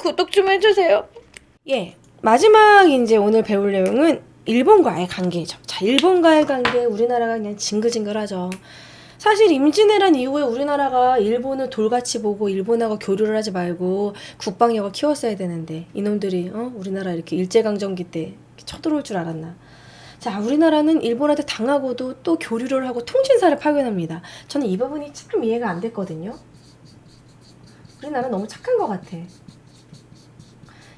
구독 좀 해주세요. 예, 마지막 이제 오늘 배울 내용은 일본과의 관계죠. 자, 일본과의 관계, 우리나라가 그냥 징글징글하죠. 사실 임진왜란 이후에 우리나라가 일본을 돌같이 보고 일본하고 교류를 하지 말고 국방력을 키웠어야 되는데 이놈들이 우리나라 이렇게 일제강점기 때 쳐들어올 줄 알았나. 자, 우리나라는 일본한테 당하고도 또 교류를 하고 통신사를 파견합니다. 저는 이 부분이 참 이해가 안 됐거든요. 우리나라 너무 착한 것 같아.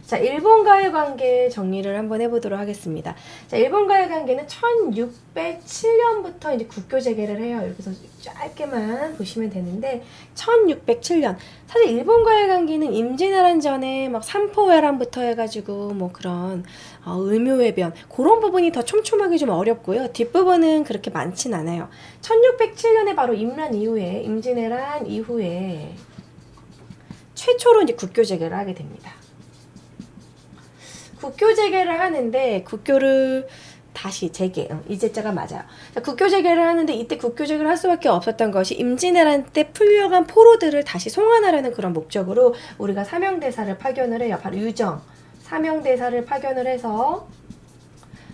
자, 일본과의 관계 정리를 한번 해보도록 하겠습니다. 자, 일본과의 관계는 1607년부터 이제 국교 재개를 해요. 여기서 짧게만 보시면 되는데, 1607년. 사실 일본과의 관계는 임진왜란 전에 막 삼포회란부터 해가지고 뭐 그런 을묘해변 그런 부분이 더 촘촘하게 좀 어렵고요. 뒷부분은 그렇게 많진 않아요. 1607년에 바로 임란 이후에, 임진왜란 이후에 최초로 이제 국교 재개를 하게 됩니다. 국교 재개를 하는데 국교를 다시 재개, 이제자가 맞아요. 자, 국교 재개를 하는데 이때 국교 재개를 할 수밖에 없었던 것이 임진왜란 때 풀려간 포로들을 다시 송환하려는 그런 목적으로 우리가 사명대사를 파견을 해요. 바로 유정 사명대사를 파견을 해서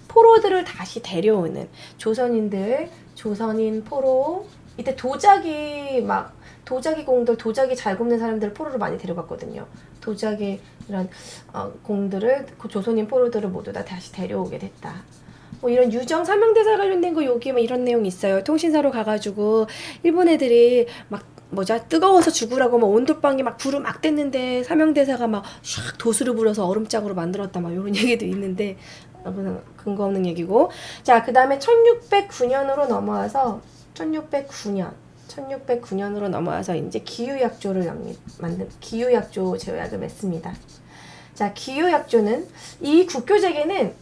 포로들을 다시 데려오는 조선인들, 조선인 포로. 이때 도자기 공들, 도자기 잘 굽는 사람들을 포로로 많이 데려갔거든요. 도자기 이런 공들을, 그 조선인 포로들을 모두 다 다시 데려오게 됐다. 뭐 이런 유정 사명대사 관련된 거 여기 뭐 이런 내용이 있어요. 통신사로 가가지고 일본 애들이 막 뜨거워서 죽으라고 막 온돌방에 막 불을 막 뗐는데 사명대사가 막 샥 도수를 불어서 얼음장으로 만들었다 막 이런 얘기도 있는데 근거 없는 얘기고. 자, 그 다음에 1609년으로 넘어와서 1609년으로 넘어와서 이제 기유약조를 만든 기유약조 제약을 맺습니다. 자, 기유약조는 이 국교 재개는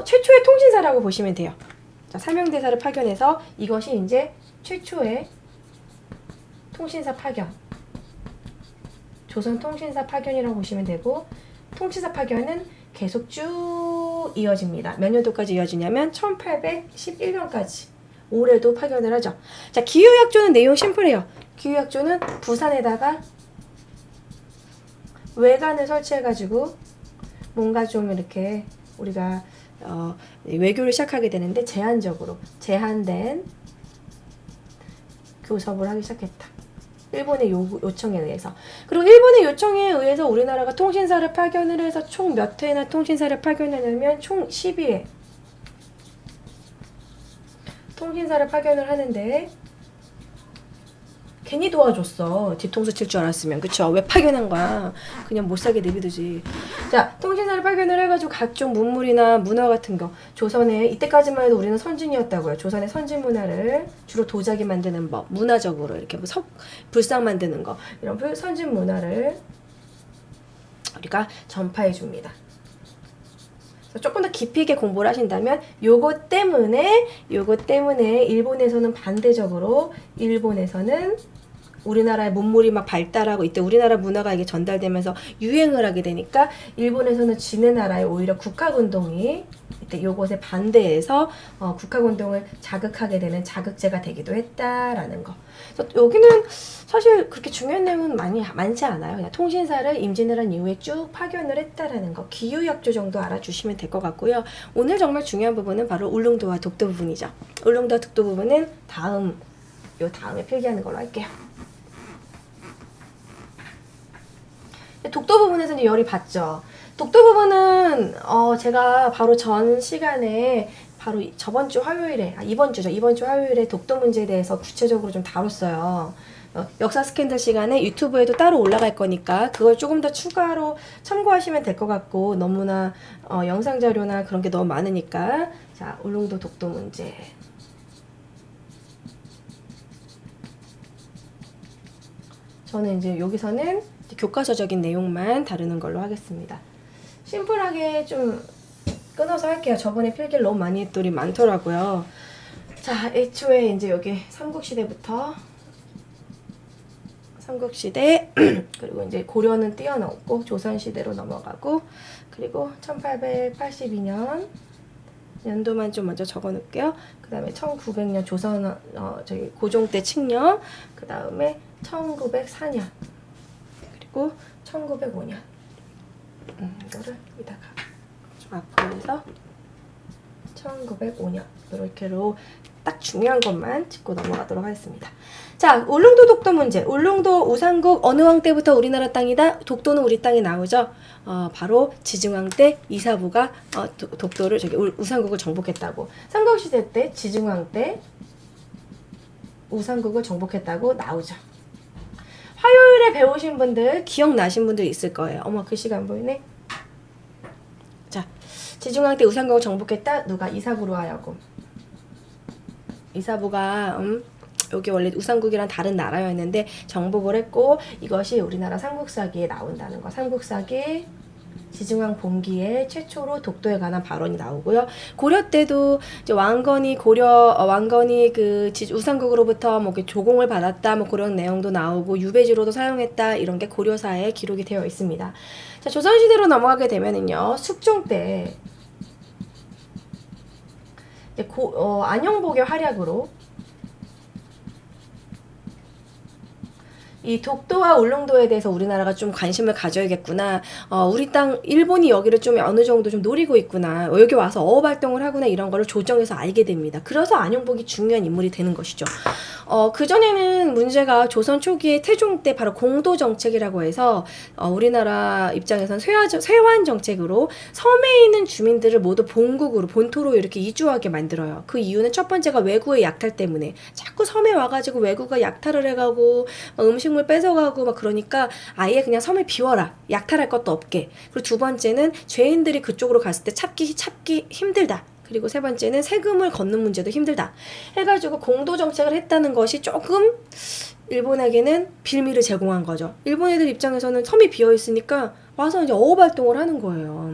최초의 통신사라고 보시면 돼요. 자, 사명대사를 파견해서 이것이 이제 최초의 통신사 파견, 조선 통신사 파견이라고 보시면 되고, 통신사 파견은 계속 쭉 이어집니다. 몇 년도까지 이어지냐면 1811년까지. 올해도 파견을 하죠. 자, 기유약조는 내용 심플해요. 기유약조는 부산에다가 외관을 설치해가지고 뭔가 좀 이렇게 우리가 외교를 시작하게 되는데 제한된 교섭을 하기 시작했다. 일본의 요청에 의해서. 그리고 일본의 요청에 의해서 우리나라가 통신사를 파견을 해서 총 몇 회나 통신사를 파견하냐면 총 12회. 통신사를 파견을 하는데 괜히 도와줬어. 뒤통수 칠 줄 알았으면. 그쵸? 왜 파견한 거야? 그냥 못 살게 내비두지. 자, 통신사를 파견을 해가지고 각종 문물이나 문화 같은 거, 조선에 이때까지만 해도 우리는 선진이었다고요. 조선의 선진 문화를 주로 도자기 만드는 법, 문화적으로 이렇게 뭐 불상 만드는 거, 이런 선진 문화를 우리가 전파해 줍니다. 조금 더 깊이 있게 공부를 하신다면 요거 때문에 일본에서는 반대적으로, 일본에서는 우리나라의 문물이 막 발달하고 이때 우리나라 문화가 이게 전달되면서 유행을 하게 되니까 일본에서는 지네 나라의 오히려 국학운동이 이때 요것에 반대해서 국학운동을 자극하게 되는 자극제가 되기도 했다라는 거. 그래서 여기는 사실 그렇게 중요한 내용은 많지 않아요. 그냥 통신사를 임진왜란 이후에 쭉 파견을 했다라는 거, 기유약조 정도 알아주시면 될 것 같고요. 오늘 정말 중요한 부분은 바로 울릉도와 독도 부분이죠. 울릉도와 독도 부분은 다음에 필기하는 걸로 할게요. 독도 부분에서는 열이 받죠. 독도 부분은 제가 바로 전 시간에 바로 이번 주 화요일에 독도 문제에 대해서 구체적으로 좀 다뤘어요. 역사 스캔들 시간에 유튜브에도 따로 올라갈 거니까 그걸 조금 더 추가로 참고하시면 될 것 같고, 너무나 영상 자료나 그런 게 너무 많으니까. 자, 울릉도 독도 문제. 저는 이제 여기서는 교과서적인 내용만 다루는 걸로 하겠습니다. 심플하게 좀 끊어서 할게요. 저번에 필기를 너무 많이 했더니 많더라고요. 자, 애초에 이제 여기 삼국시대부터 삼국시대 그리고 이제 고려는 띄어넣고 조선시대로 넘어가고, 그리고 1882년 연도만 좀 먼저 적어 놓을게요. 그 다음에 1900년 조선 고종 때 칙령, 그 다음에 1904년, 그리고 1905년. 이거를 여기다가 좀 앞으로 해서 1905년 이렇게로 딱 중요한 것만 짚고 넘어가도록 하겠습니다. 자, 울릉도 독도 문제. 울릉도 우상국 어느 왕 때부터 우리나라 땅이다? 독도는 우리 땅이 나오죠. 바로 지증왕 때 이사부가 독도를 우상국을 정복했다고. 삼국시대 때 지증왕 때 우상국을 정복했다고 나오죠. 화요일에 배우신 분들 기억나신 분들 있을 거예요. 어머, 글씨가 안 보이네. 자, 지증왕 때 우상국을 정복했다. 누가? 이사부로 하여금. 이사부가 여기 원래 우상국이란 다른 나라였는데 정복을 했고, 이것이 우리나라 삼국사기에 나온다는 거. 삼국사기 지증왕 본기에 최초로 독도에 관한 발언이 나오고요. 고려 때도 이제 왕건이 우상국으로부터 뭐 조공을 받았다, 뭐 그런 내용도 나오고, 유배지로도 사용했다, 이런 게 고려사에 기록이 되어 있습니다. 자, 조선시대로 넘어가게 되면은요, 숙종 때 이제 안영복의 활약으로 이 독도와 울릉도에 대해서 우리나라가 좀 관심을 가져야겠구나. 우리 땅, 일본이 여기를 좀 어느 정도 좀 노리고 있구나. 여기 와서 어업 활동을 하구나. 이런 거를 조정해서 알게 됩니다. 그래서 안영복이 중요한 인물이 되는 것이죠. 그전에는 문제가 조선 초기에 태종 때 바로 공도정책이라고 해서 우리나라 입장에선 쇄환 정책으로 섬에 있는 주민들을 모두 본국으로, 본토로 이렇게 이주하게 만들어요. 그 이유는 첫 번째가 외구의 약탈 때문에 자꾸 섬에 와가지고 외구가 약탈을 해가고 음식물 뺏어가고 막 그러니까 아예 그냥 섬을 비워라. 약탈할 것도 없게. 그리고 두 번째는 죄인들이 그쪽으로 갔을 때 찾기 힘들다. 그리고 세 번째는 세금을 걷는 문제도 힘들다. 해가지고 공도정책을 했다는 것이 조금 일본에게는 빌미를 제공한 거죠. 일본 애들 입장에서는 섬이 비어있으니까 와서 이제 어업활동을 하는 거예요.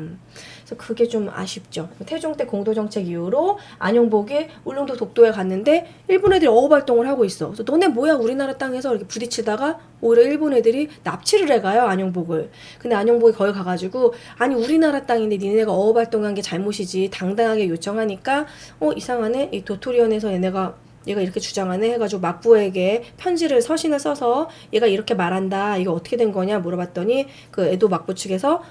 그래서 그게 좀 아쉽죠. 태종 때 공도정책 이후로 안영복이 울릉도 독도에 갔는데 일본 애들이 어업활동을 하고 있어. 그래서 너네 뭐야, 우리나라 땅에서 이렇게 부딪히다가 오히려 일본 애들이 납치를 해가요, 안영복을. 근데 안영복이 거기 가가지고 아니 우리나라 땅인데 니네가 어업활동한 게 잘못이지, 당당하게 요청하니까 이상하네, 이 도토리원에서 얘가 이렇게 주장하네 해가지고 막부에게 편지를, 서신을 써서 얘가 이렇게 말한다, 이거 어떻게 된 거냐 물어봤더니 그 에도 막부 측에서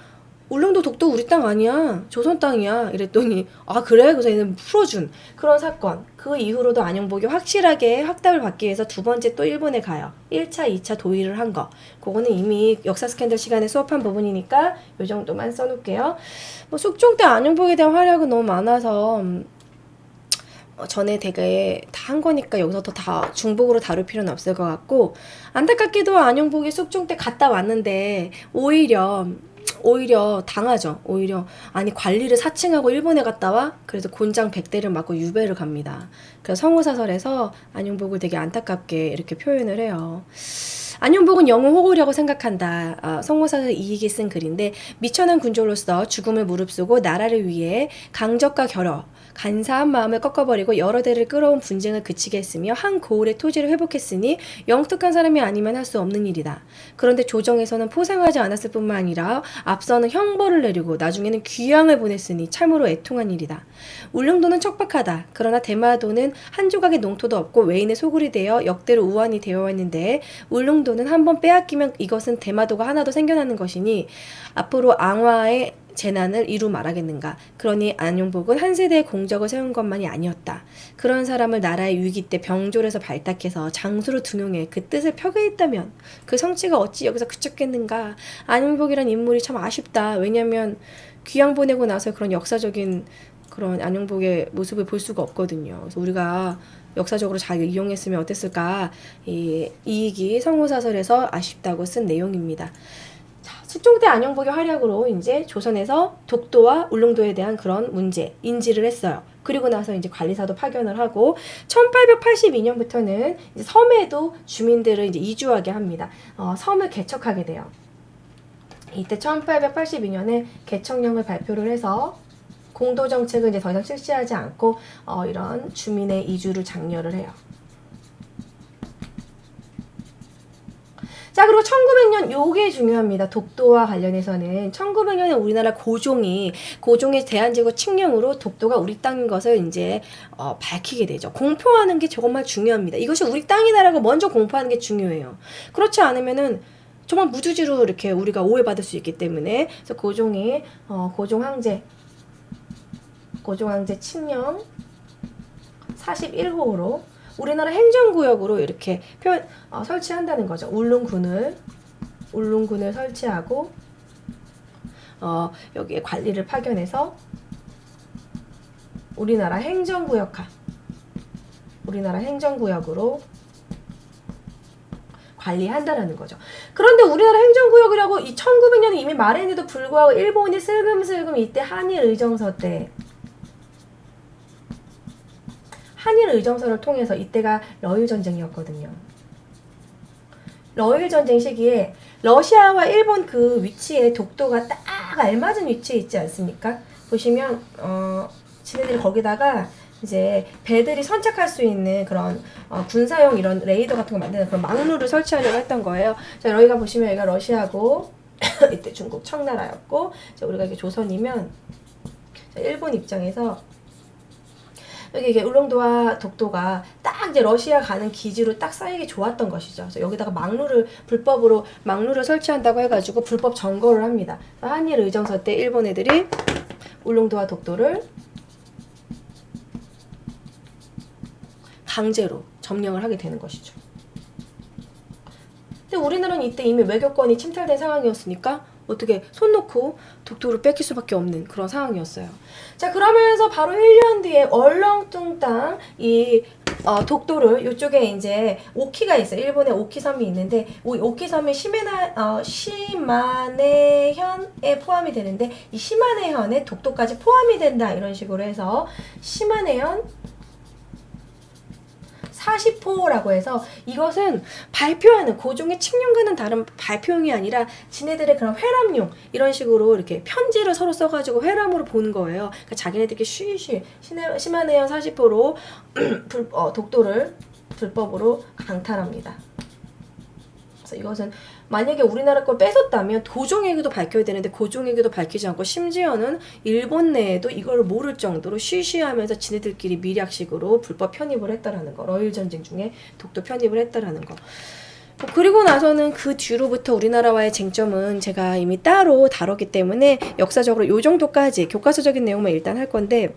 울릉도 독도 우리 땅 아니야, 조선 땅이야 이랬더니 아 그래? 그래서 얘는 풀어준 그런 사건. 그 이후로도 안영복이 확실하게 확답을 받기 위해서 두 번째 또 일본에 가요. 1차, 2차 도의를 한 거. 그거는 이미 역사 스캔들 시간에 수업한 부분이니까 요 정도만 써놓을게요. 뭐 숙종 때 안영복에 대한 활약은 너무 많아서 전에 되게 다 한 거니까 여기서 더 다 중복으로 다룰 필요는 없을 것 같고, 안타깝게도 안영복이 숙종 때 갔다 왔는데 오히려 당하죠. 오히려 아니 관리를 사칭하고 일본에 갔다 와? 그래서 곤장 100대를 맞고 유배를 갑니다. 그래서 성우사설에서 안영복을 되게 안타깝게 이렇게 표현을 해요. 안영복은 영웅 호구라고 생각한다. 성모사에서 이익이 쓴 글인데, 미천한 군주로서 죽음을 무릅쓰고 나라를 위해 강적과 결여, 간사한 마음을 꺾어버리고 여러 대를 끌어온 분쟁을 그치게 했으며 한 고을의 토지를 회복했으니 영특한 사람이 아니면 할 수 없는 일이다. 그런데 조정에서는 포상하지 않았을 뿐만 아니라 앞서는 형벌을 내리고 나중에는 귀양을 보냈으니 참으로 애통한 일이다. 울릉도는 척박하다. 그러나 대마도는 한 조각의 농토도 없고 외인의 소굴이 되어 역대로 우환이 되어 왔는데, 울릉도는 한번 빼앗기면 이것은 대마도가 하나도 생겨나는 것이니 앞으로 앙화의 재난을 이루 말하겠는가. 그러니 안용복은 한 세대의 공적을 세운 것만이 아니었다. 그런 사람을 나라의 위기 때 병졸에서 발탁해서 장수로 등용해 그 뜻을 펴게 했다면 그 성취가 어찌 여기서 그쳤겠는가. 안용복이란 인물이 참 아쉽다. 왜냐하면 귀양 보내고 나서 그런 역사적인 그런 안용복의 모습을 볼 수가 없거든요. 그래서 우리가 역사적으로 잘 이용했으면 어땠을까. 이 이익이 성우사설에서 아쉽다고 쓴 내용입니다. 숙종 때 안영복의 활약으로 이제 조선에서 독도와 울릉도에 대한 그런 문제 인지를 했어요. 그리고 나서 이제 관리사도 파견을 하고 1882년부터는 이제 섬에도 주민들을 이제 이주하게 합니다. 섬을 개척하게 돼요. 이때 1882년에 개척령을 발표를 해서 공도 정책을 이제 더 이상 실시하지 않고 이런 주민의 이주를 장려를 해요. 자, 그리고 1900년 요게 중요합니다. 독도와 관련해서는 1900년에 우리나라 고종의 대한제국 칙령으로 독도가 우리 땅인 것을 이제 밝히게 되죠. 공표하는 게 정말 중요합니다. 이것이 우리 땅이다라고 먼저 공표하는 게 중요해요. 그렇지 않으면은 정말 무주지로 이렇게 우리가 오해받을 수 있기 때문에 그래서 고종이 고종황제 칙령 41호로 우리나라 행정구역으로 이렇게 설치한다는 거죠. 울릉군을 설치하고 여기에 관리를 파견해서 우리나라 행정구역으로 관리한다라는 거죠. 그런데 우리나라 행정구역이라고 이 1900년에 이미 말했는데도 불구하고 일본이 슬금슬금 이때 한일 의정서를 통해서 이때가 러일 전쟁이었거든요. 러일 전쟁 시기에 러시아와 일본 그 위치에 독도가 딱 알맞은 위치에 있지 않습니까? 보시면 지네들이 거기다가 이제 배들이 선착할 수 있는 그런 군사용 이런 레이더 같은 거 만드는 그런 망루를 설치하려고 했던 거예요. 자, 여기가 보시면 여기가 러시아고 이때 중국 청나라였고, 자, 우리가 이게 조선이면 자, 일본 입장에서 여기 이게 울릉도와 독도가 딱 이제 러시아 가는 기지로 딱 쌓이기 좋았던 것이죠. 그래서 여기다가 불법으로 망루를 설치한다고 해가지고 불법 점거를 합니다. 한일 의정서 때 일본 애들이 울릉도와 독도를 강제로 점령을 하게 되는 것이죠. 근데 우리나라는 이때 이미 외교권이 침탈된 상황이었으니까 어떻게 손 놓고 독도를 뺏길 수밖에 없는 그런 상황이었어요. 자, 그러면서 바로 1년 뒤에 얼렁뚱땅 이 독도를 이쪽에 이제 오키가 있어요. 일본에 오키 섬이 있는데 오키 섬이 시마네현에 포함이 되는데 이 시마네현에 독도까지 포함이 된다 이런 식으로 해서 시마네현 40호라고 해서 이것은 발표하는 고종의 칙령과는 다른 발표용이 아니라 지네들의 그런 회람용 이런 식으로 이렇게 편지를 서로 써가지고 회람으로 보는 거예요. 그러니까 자기네들끼리 쉬쉬 시마네현 40호로 독도를 불법으로 강탈합니다. 그래서 이것은 만약에 우리나라 걸 뺏었다면 도종에게도 밝혀야 되는데 고종에게도 밝히지 않고 심지어는 일본 내에도 이걸 모를 정도로 쉬쉬하면서 지네들끼리 미략식으로 불법 편입을 했다라는 거. 러일 전쟁 중에 독도 편입을 했다라는 거. 그리고 나서는 그 뒤로부터 우리나라와의 쟁점은 제가 이미 따로 다뤘기 때문에 역사적으로 이 정도까지 교과서적인 내용만 일단 할 건데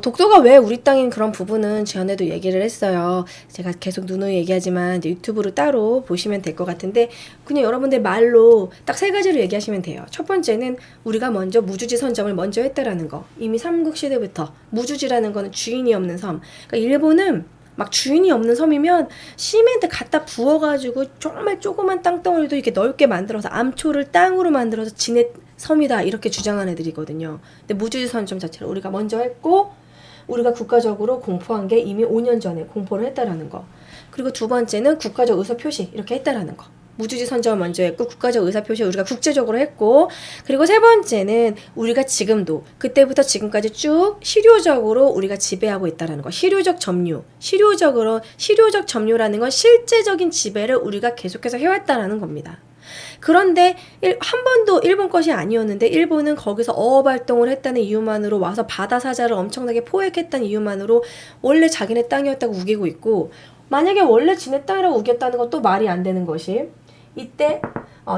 독도가 왜 우리 땅인 그런 부분은 전에도 얘기를 했어요. 제가 계속 누누이 얘기하지만 이제 유튜브로 따로 보시면 될 것 같은데 그냥 여러분들 말로 딱 세 가지를 얘기하시면 돼요. 첫 번째는 우리가 먼저 무주지 선점을 먼저 했다라는 거. 이미 삼국시대부터 무주지라는 거는 주인이 없는 섬. 그러니까 일본은 막 주인이 없는 섬이면 시멘트 갖다 부어가지고 정말 조그만 땅덩어리도 이렇게 넓게 만들어서 암초를 땅으로 만들어서 지네 섬이다 이렇게 주장한 애들이거든요. 근데 무주지 선점 자체를 우리가 먼저 했고 우리가 국가적으로 공포한 게 이미 5년 전에 공포를 했다라는 거. 그리고 두 번째는 국가적 의사표시 이렇게 했다라는 거. 무주지 선점을 먼저 했고 국가적 의사표시 우리가 국제적으로 했고 그리고 세 번째는 우리가 지금도 그때부터 지금까지 쭉 실효적으로 우리가 지배하고 있다라는 거. 실효적 점유라는 건 실제적인 지배를 우리가 계속해서 해왔다라는 겁니다. 그런데 한 번도 일본 것이 아니었는데 일본은 거기서 어업 활동을 했다는 이유만으로 와서 바다 사자를 엄청나게 포획했다는 이유만으로 원래 자기네 땅이었다고 우기고 있고 만약에 원래 지네 땅이라고 우겼다는 건 또 말이 안 되는 것이 이때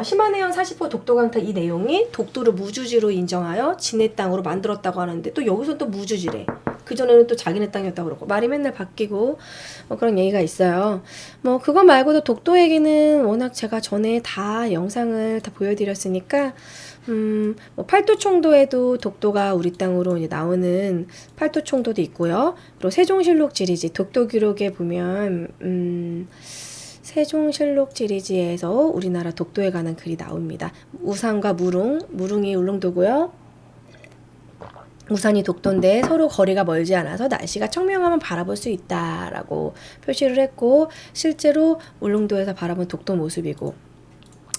시마네현 40호 독도 강탈 이 내용이 독도를 무주지로 인정하여 지네 땅으로 만들었다고 하는데 또 여기서 또 무주지래. 그전에는 또 자기네 땅이었다고 그러고 말이 맨날 바뀌고 그런 얘기가 있어요. 그거 말고도 독도 얘기는 워낙 제가 전에 다 영상을 다 보여드렸으니까 팔도총도에도 독도가 우리 땅으로 이제 나오는 팔도총도도 있고요. 그리고 세종실록 지리지 독도 기록에 보면 세종실록 지리지에서 우리나라 독도에 관한 글이 나옵니다. 우산과 무릉이 울릉도고요. 우산이 독도인데 서로 거리가 멀지 않아서 날씨가 청명하면 바라볼 수 있다라고 표시를 했고 실제로 울릉도에서 바라본 독도 모습이고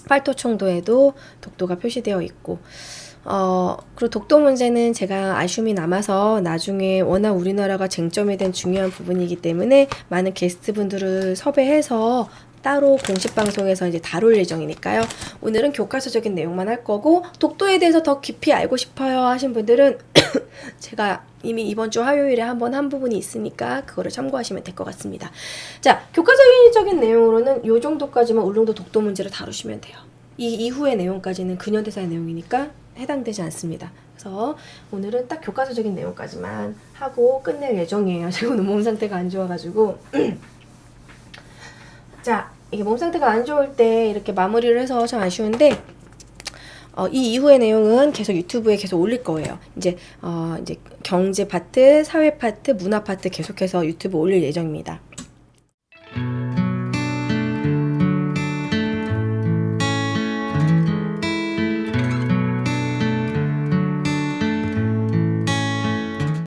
팔도총도에도 독도가 표시되어 있고 그리고 독도 문제는 제가 아쉬움이 남아서 나중에 워낙 우리나라가 쟁점이 된 중요한 부분이기 때문에 많은 게스트분들을 섭외해서 따로 공식 방송에서 이제 다룰 예정이니까요. 오늘은 교과서적인 내용만 할 거고, 독도에 대해서 더 깊이 알고 싶어요 하신 분들은 제가 이미 이번 주 화요일에 한번 한 부분이 있으니까 그거를 참고하시면 될 것 같습니다. 자, 교과서적인 내용으로는 요 정도까지만 울릉도 독도 문제를 다루시면 돼요. 이 이후의 내용까지는 근현대사의 내용이니까 해당되지 않습니다. 그래서 오늘은 딱 교과서적인 내용까지만 하고 끝낼 예정이에요. 제가 오늘 몸 상태가 안 좋아가지고 자, 이게 몸 상태가 안 좋을 때 이렇게 마무리를 해서 참 아쉬운데 이 이후의 내용은 계속 유튜브에 계속 올릴 거예요. 이제 경제 파트, 사회 파트, 문화 파트 계속해서 유튜브 올릴 예정입니다.